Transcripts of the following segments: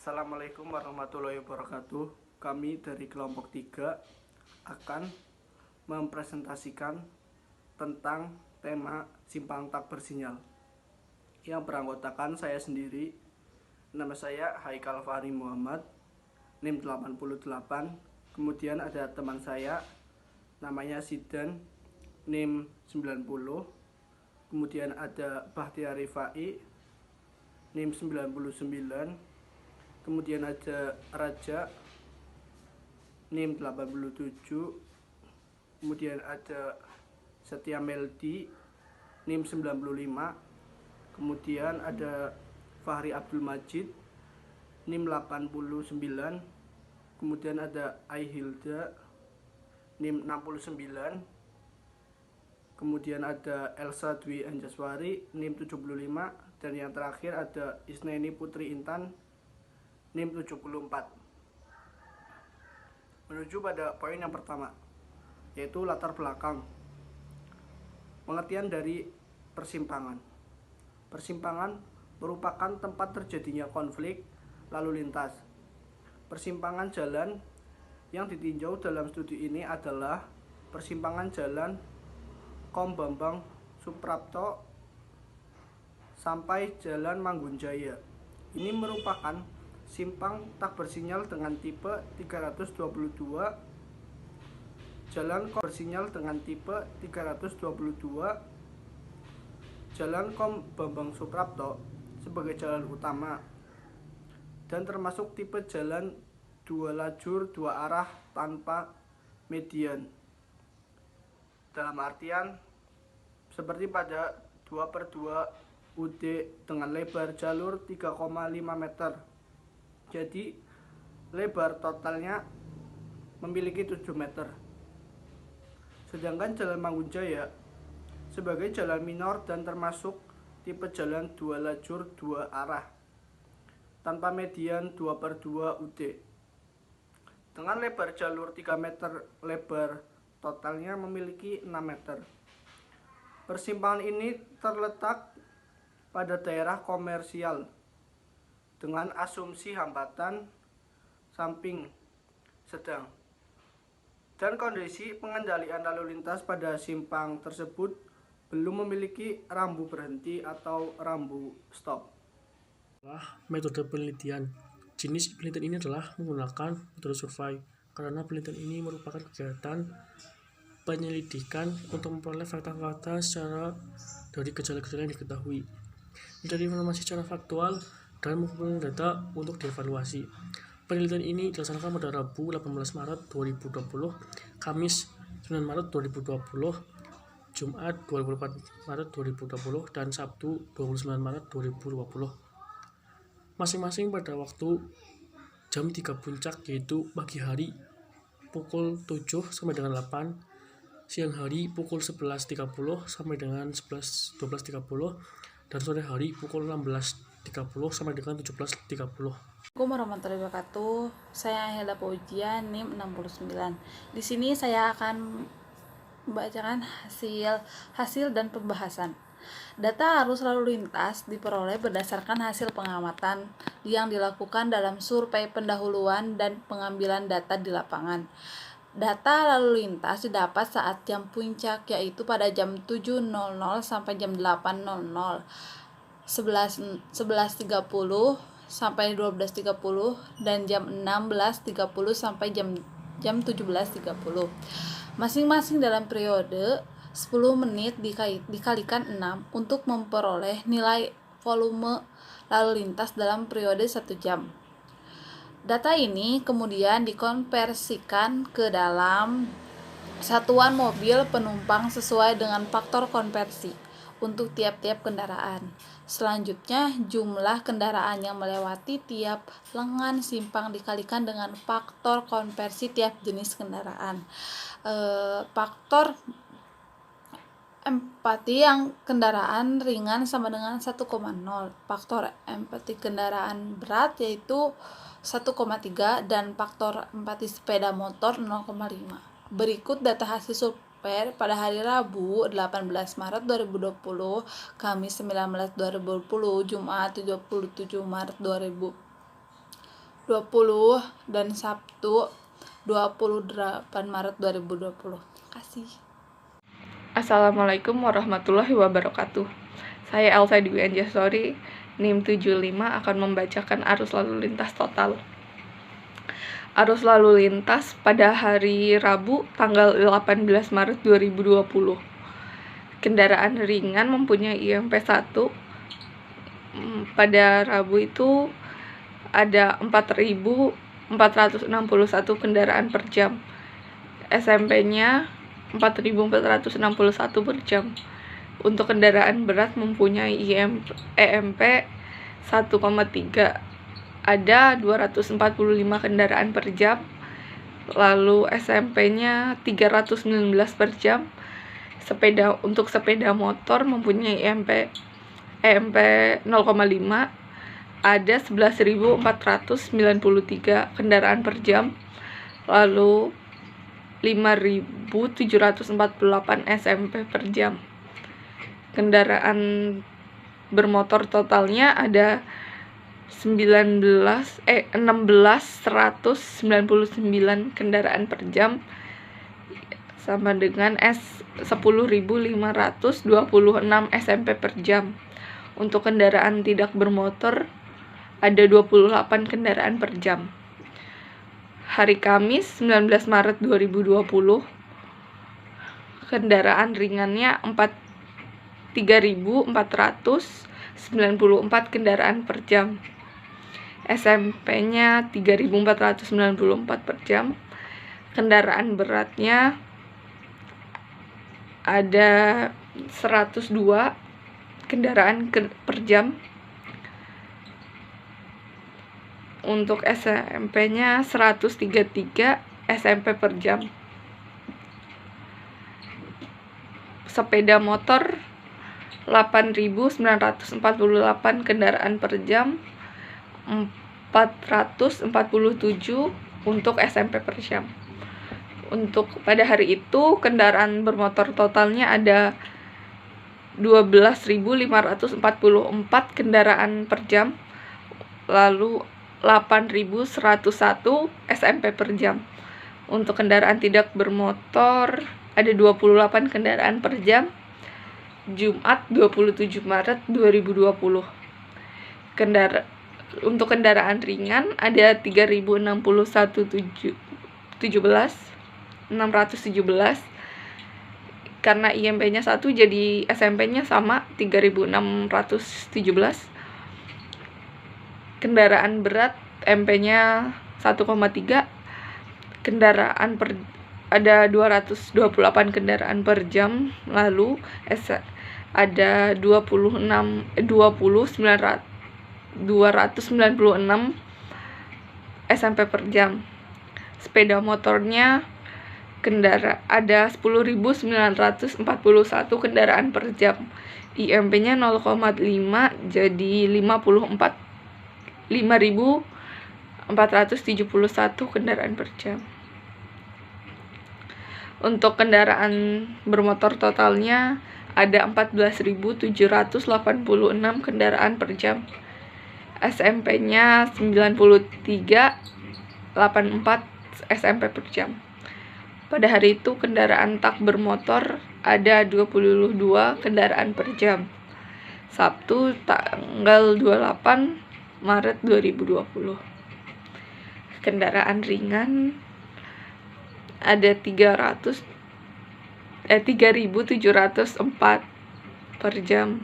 Assalamualaikum warahmatullahi wabarakatuh. Kami dari kelompok 3 akan mempresentasikan tentang tema simpang tak bersinyal yang beranggotakan saya sendiri. Nama saya Haikal Fahri Muhammad, NIM 88. Kemudian ada teman saya namanya Sidan, NIM 90. Kemudian ada Bahtiar Rifai, NIM 99. Kemudian ada Raja, NIM 87. Kemudian ada Setia Meldi, NIM 95. Kemudian ada Fahri Abdul Majid, NIM 89. Kemudian ada Aihilda, NIM 69. Kemudian ada Elsa Dwi Anjaswari, NIM 75. Dan yang terakhir ada Isneni Putri Intan, NIM 74. Menuju pada poin yang pertama, yaitu latar belakang. Pengertian dari persimpangan. Persimpangan merupakan tempat terjadinya konflik lalu lintas. Persimpangan jalan yang ditinjau dalam studi ini adalah persimpangan jalan Kom Bambang Suprapto sampai Jalan Manggunjaya. Ini merupakan simpang tak bersinyal dengan tipe 322, jalan kom bersinyal dengan tipe 322, jalan Kom Bambang Suprapto sebagai jalan utama, dan termasuk tipe jalan 2 lajur 2 arah tanpa median. Dalam artian seperti pada 2/2 UD dengan lebar jalur 3,5 meter. Jadi lebar totalnya memiliki 7 meter. Sedangkan Jalan Manggunjaya sebagai jalan minor dan termasuk tipe jalan 2 lajur 2 arah tanpa median 2/2 UD. Dengan lebar jalur 3 meter, lebar totalnya memiliki 6 meter. Persimpangan ini terletak pada daerah komersial dengan asumsi hambatan samping sedang, dan kondisi pengendalian lalu lintas pada simpang tersebut belum memiliki rambu berhenti atau rambu stop. Metode penelitian. Jenis penelitian ini adalah menggunakan metode survei, karena penelitian ini merupakan kegiatan penyelidikan untuk memperoleh fakta-fakta secara dari gejala-gejala yang diketahui, mencari informasi secara faktual, dan mengumpulkan data untuk dievaluasi. Penelitian ini dilaksanakan pada Rabu 18 Maret 2020, Kamis 9 Maret 2020, Jumat 24 Maret 2020, dan Sabtu 29 Maret 2020. Masing-masing pada waktu jam 3 puncak, yaitu pagi hari pukul 7 sampai dengan 8, siang hari pukul 11.30 sampai dengan 12.30, dan sore hari pukul 16.30 sampai dengan 17.30. Assalamualaikum warahmatullahi wabarakatuh. Saya Hilda Paujian, NIM 69. Di sini saya akan membacakan hasil dan pembahasan. Data arus lalu lintas diperoleh berdasarkan hasil pengamatan yang dilakukan dalam survei pendahuluan dan pengambilan data di lapangan. Data lalu lintas didapat saat jam puncak, yaitu pada jam 7.00 sampai jam 8.00, 11.30 sampai 12.30, dan jam 16.30 sampai jam 17.30. Masing-masing dalam periode 10 menit dikalikan 6 untuk memperoleh nilai volume lalu lintas dalam periode 1 jam. Data ini kemudian dikonversikan ke dalam satuan mobil penumpang sesuai dengan faktor konversi untuk tiap-tiap kendaraan. Selanjutnya, jumlah kendaraan yang melewati tiap lengan simpang dikalikan dengan faktor konversi tiap jenis kendaraan. Faktor empati yang kendaraan ringan sama dengan 1,0. Faktor empati kendaraan berat yaitu 1,3, dan faktor empati sepeda motor 0,5. Berikut data hasil survei pada hari Rabu 18 Maret 2020, Kamis 19 Maret 2020, Jumat 27 Maret 2020. 20 dan Sabtu 28 Maret 2020. Kasih. Assalamualaikum warahmatullahi wabarakatuh. Saya Elsa Dwi Anjasori, NIM 75 akan membacakan arus lalu lintas total. Arus lalu lintas pada hari Rabu tanggal 18 Maret 2020. Kendaraan ringan mempunyai IMP 1. Pada Rabu itu ada 4.461 kendaraan per jam. SMP-nya 4.461 per jam. Untuk kendaraan berat mempunyai EMP 1,3. Ada 245 kendaraan per jam. Lalu SMP-nya 319 per jam. Untuk sepeda motor mempunyai EMP 0,5. Ada 11.493 kendaraan per jam. Lalu 5.748 SMP per jam. Kendaraan bermotor totalnya ada 16.199 kendaraan per jam, sama dengan 10.526 SMP per jam. Untuk kendaraan tidak bermotor ada 28 kendaraan per jam. Hari Kamis 19 Maret 2020, kendaraan ringannya 3.494 kendaraan per jam. SMP-nya 3.494 per jam. Kendaraan beratnya ada 102 kendaraan per jam. Untuk SMP-nya 133 SMP per jam. Sepeda motor 8.948 kendaraan per jam, 447 untuk SMP per jam. Untuk pada hari itu kendaraan bermotor totalnya ada 12.544 kendaraan per jam, lalu 8.101 SMP per jam. Untuk kendaraan tidak bermotor ada 28 kendaraan per jam. Jumat 27 Maret 2020. Untuk kendaraan ringan ada 3.061 617. Karena IMP-nya 1 jadi SMP-nya sama 3.617. Kendaraan berat MP-nya 1,3. Kendaraan ada 228 kendaraan per jam. Lalu ada 296 SMP per jam. Sepeda motornya ada 10.941 kendaraan per jam. IMP-nya 0,5 jadi 5.471 kendaraan per jam. Untuk kendaraan bermotor totalnya ada 14.786 kendaraan per jam. SMP-nya 93,84 SMP per jam. Pada hari itu kendaraan tak bermotor ada 22 kendaraan per jam. Sabtu tanggal 28 Maret 2020. Kendaraan ringan ada 3.704 per jam.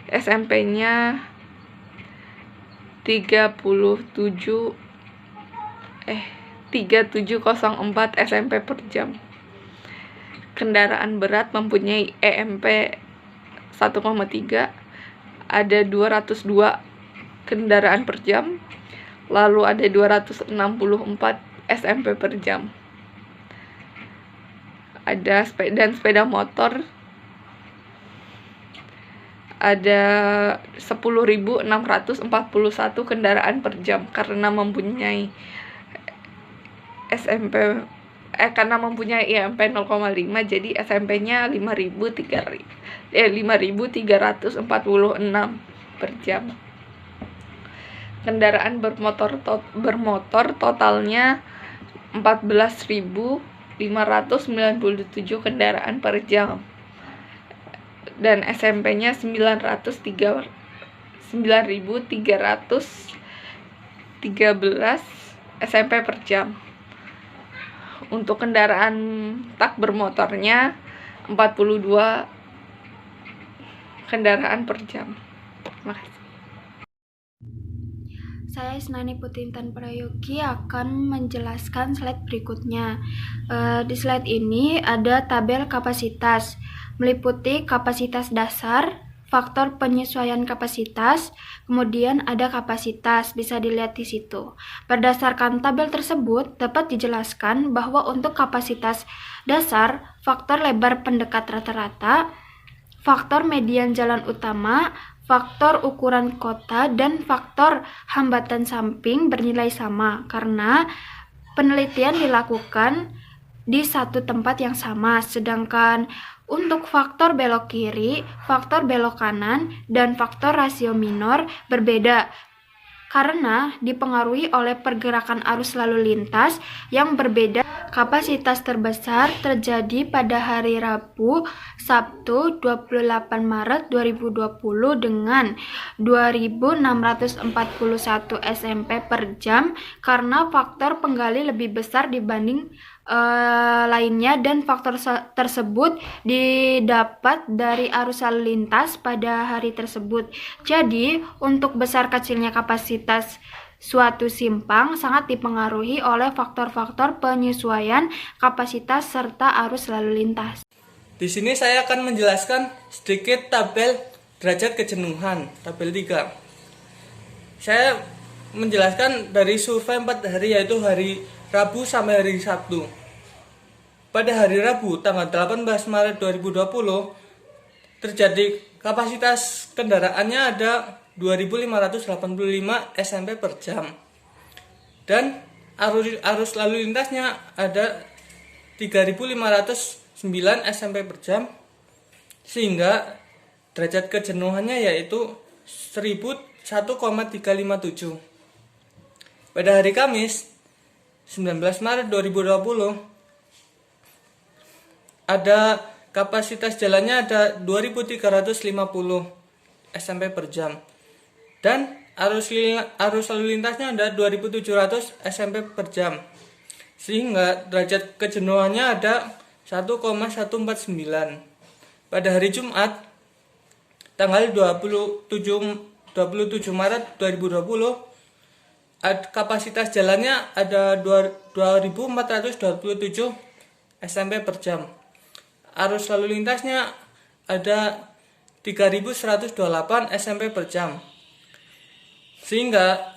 SMP-nya 3704 SMP per jam. Kendaraan berat mempunyai EMP 1,3, ada 202 kendaraan per jam, lalu ada 264 SMP per jam. Ada sepeda motor ada 10.641 kendaraan per jam karena mempunyai karena mempunyai IMP 0,5 jadi SMP-nya 5.346 per jam. kendaraan bermotor totalnya 14.597 kendaraan per jam, dan SMP-nya 9.313 SMP per jam. Untuk kendaraan tak bermotornya 42 kendaraan per jam. Makasih. Saya Isnani Putintan Prayogi akan menjelaskan slide berikutnya. Di slide ini ada tabel kapasitas, meliputi kapasitas dasar, faktor penyesuaian kapasitas, kemudian ada kapasitas, bisa dilihat di situ. Berdasarkan tabel tersebut, dapat dijelaskan bahwa untuk kapasitas dasar, faktor lebar pendekat rata-rata, faktor median jalan utama, faktor ukuran kota, dan faktor hambatan samping bernilai sama karena penelitian dilakukan di satu tempat yang sama. Sedangkan untuk faktor belok kiri, faktor belok kanan, dan faktor rasio minor berbeda karena dipengaruhi oleh pergerakan arus lalu lintas yang berbeda. Kapasitas terbesar terjadi pada hari Rabu, Sabtu 28 Maret 2020 dengan 2.641 SMP per jam karena faktor penggali lebih besar dibanding lainnya, dan faktor tersebut didapat dari arus lalu lintas pada hari tersebut. Jadi, untuk besar kecilnya kapasitas suatu simpang sangat dipengaruhi oleh faktor-faktor penyesuaian kapasitas serta arus lalu lintas. Di sini saya akan menjelaskan sedikit tabel derajat kejenuhan, tabel 3. Saya menjelaskan dari survei 4 hari, yaitu hari Rabu sampai hari Sabtu. Pada hari Rabu tanggal 18 Maret 2020 terjadi kapasitas kendaraannya ada 2.585 SMP per jam, dan arus lalu lintasnya ada 3.509 SMP per jam, sehingga derajat kejenuhannya yaitu 1,357. Pada hari Kamis 19 Maret 2020 ada kapasitas jalannya ada 2.350 SMP per jam, dan arus lalu lintasnya ada 2.700 SMP per jam, sehingga derajat kejenuhannya ada 1,149. Pada hari Jumat tanggal 27 Maret 2020 kapasitas jalannya ada 2.427 SMP per jam. Arus lalu lintasnya ada 3.128 SMP per jam, sehingga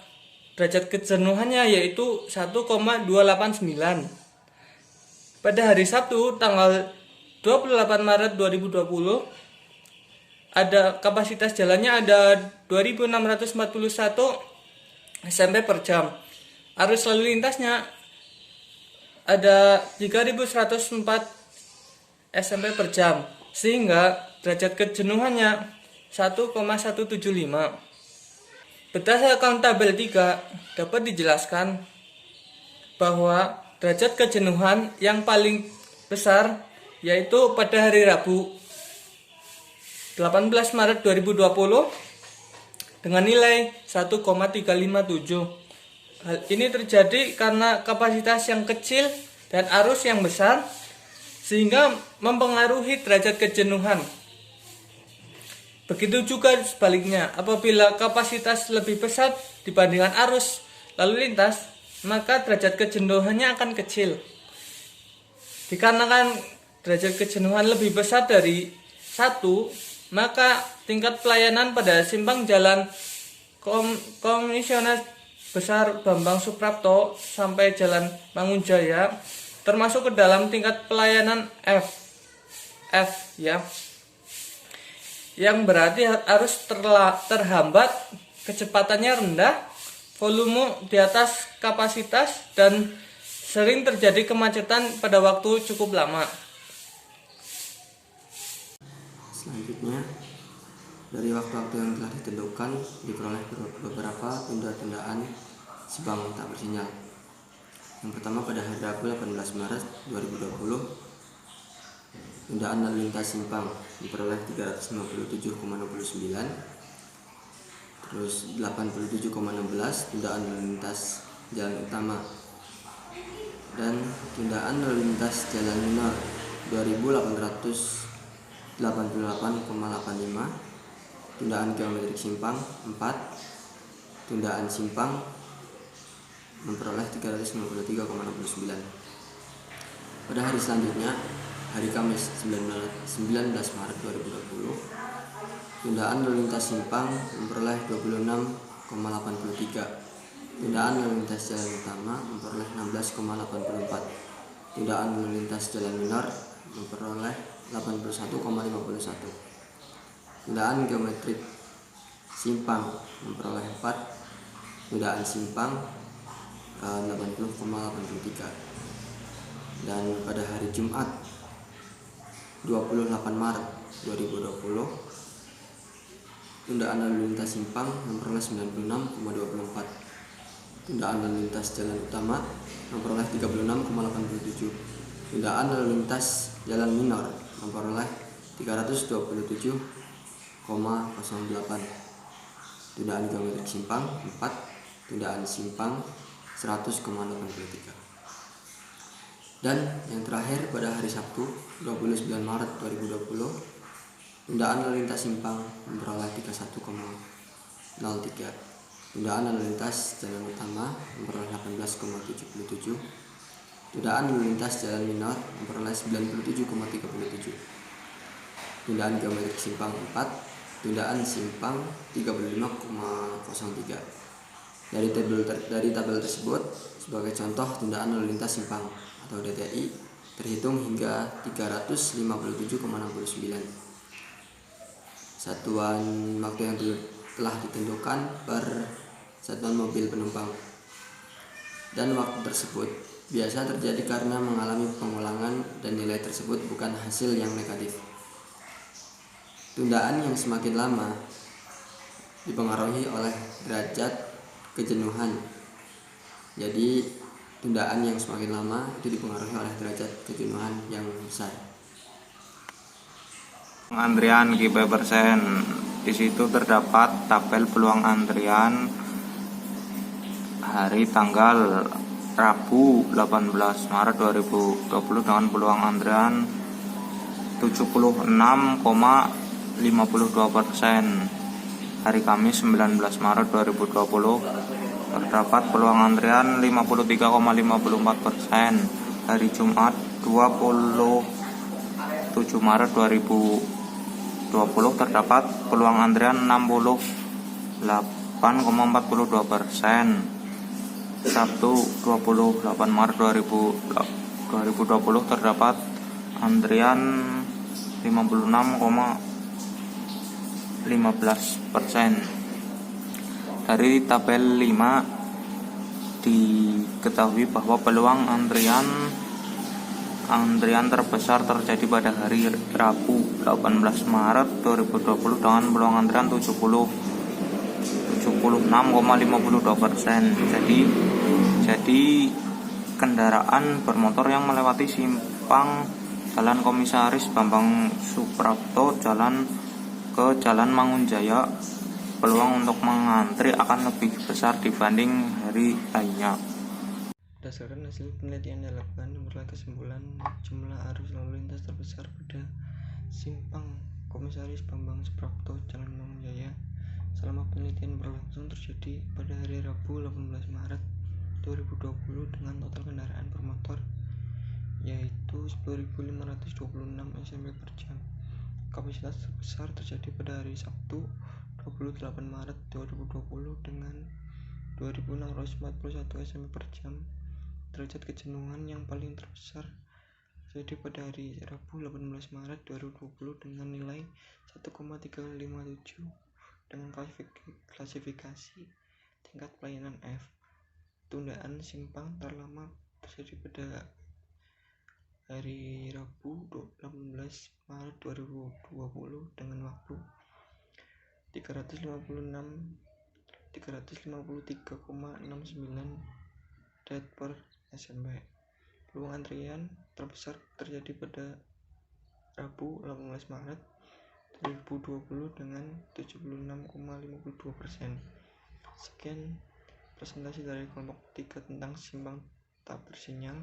derajat kejenuhannya yaitu 1,289. Pada hari Sabtu tanggal 28 Maret 2020 ada kapasitas jalannya ada 2.641 SMP per jam. Arus lalu lintasnya ada 3.104 SMP per jam, sehingga derajat kejenuhannya 1,175. Berdasarkan tabel 3 dapat dijelaskan bahwa derajat kejenuhan yang paling besar yaitu pada hari Rabu 18 Maret 2020 dengan nilai 1,357. Hal ini terjadi karena kapasitas yang kecil dan arus yang besar, sehingga mempengaruhi derajat kejenuhan. Begitu juga sebaliknya, apabila kapasitas lebih besar dibandingkan arus lalu lintas, maka derajat kejenuhannya akan kecil. Dikarenakan derajat kejenuhan lebih besar dari 1, maka tingkat pelayanan pada simpang jalan Komisioner Besar Bambang Suprapto sampai Jalan Mangunjaya termasuk ke dalam tingkat pelayanan F ya, yang berarti arus terhambat, kecepatannya rendah, volume di atas kapasitas, dan sering terjadi kemacetan pada waktu cukup lama. Selanjutnya Dari waktu-waktu yang telah ditentukan diperoleh beberapa tunda-tundaan simpang tak bersinyal. Yang pertama, pada hari Rabu 18 Maret 2020, tundaan lalu lintas simpang diperoleh 357,69. Terus 87,16 tundaan lalu lintas jalan utama, dan tundaan lalu lintas jalan minor 2888,85. Tundaan geometrik simpang 4. Tundaan simpang memperoleh 353,69. Pada hari selanjutnya, hari Kamis 19 Maret 2020, tundaan lalu lintas simpang memperoleh 26,83. Tundaan lalu lintas jalan utama memperoleh 16,84. Tundaan lalu lintas jalan minor memperoleh 81,51. Tundaan geometrik simpang memperoleh 4. Tundaan simpang 80,83. Dan pada hari Jumat 28 Maret 2020, tundaan lalu lintas simpang memperoleh 96,24. Tundaan lalu lintas jalan utama memperoleh 36,87. Tundaan lalu lintas jalan minor memperoleh 327,08. Tundaan geometrik simpang 4. Tundaan simpang 100,83. Dan yang terakhir, pada hari Sabtu 29 Maret 2020, tundaan lalu lintas simpang memperoleh 31,03. Tundaan lalu lintas jalan utama memperoleh 18,77. Tundaan lalu lintas jalan minor memperoleh 97,37. Tundaan geometrik simpang 4. Tundaan simpang 35,03. Dari tabel tersebut, sebagai contoh, tundaan lalu lintas simpang atau DTI terhitung hingga 357,69. Satuan waktu yang telah ditentukan per satuan mobil penumpang. Dan waktu tersebut biasa terjadi karena mengalami pengulangan dan nilai tersebut bukan hasil yang negatif. Tundaan yang semakin lama dipengaruhi oleh derajat kejenuhan. Jadi tundaan yang semakin lama itu dipengaruhi oleh derajat kejenuhan yang besar. Antrian KPI%. Di situ terdapat tabel peluang antrian hari tanggal Rabu 18 Maret 2020 dengan peluang antrian 76,52%. Hari Kamis 19 Maret 2020 terdapat peluang antrian 53,54%. Hari Jumat 27 Maret 2020 terdapat peluang antrian 68,42%. Sabtu 28 Maret 2020 terdapat antrian 56,15%. Dari tabel 5 diketahui bahwa peluang antrian terbesar terjadi pada hari Rabu 18 Maret 2020 dengan peluang antrian 76,52%. Jadi kendaraan bermotor yang melewati simpang Jalan Komisaris Bambang Suprapto ke Jalan Mangunjaya, peluang untuk mengantri akan lebih besar dibanding hari lainnya. Berdasarkan hasil penelitian yang dilakukan, memperoleh kesimpulan jumlah arus lalu lintas terbesar pada simpang Komisaris Bambang Suprapto Jalan Mangunjaya selama penelitian berlangsung terjadi pada hari Rabu 18 Maret 2020 dengan total kendaraan bermotor yaitu 10.526 SMB per jam. Kapasitas terbesar terjadi pada hari Sabtu 28 Maret 2020 dengan 2.641 SMB per jam. Derajat kejenuhan yang paling terbesar terjadi pada hari Rabu 18 Maret 2020 dengan nilai 1,357 dengan klasifikasi tingkat pelayanan F. Tundaan simpang terlama terjadi pada hari Rabu 18 Maret 2020 dengan waktu 353,69 DET per SMP. Peluang antrian terbesar terjadi pada Rabu 18 Maret 2020 dengan 76,52%. Sekian presentasi dari kelompok 3 tentang simpang tak bersinyal.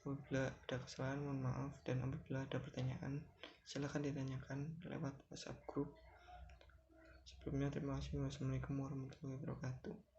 Apabila ada kesalahan mohon maaf, dan apabila ada pertanyaan silakan ditanyakan lewat WhatsApp grup. Sebelumnya terima kasih. Wassalamualaikum warahmatullahi wabarakatuh.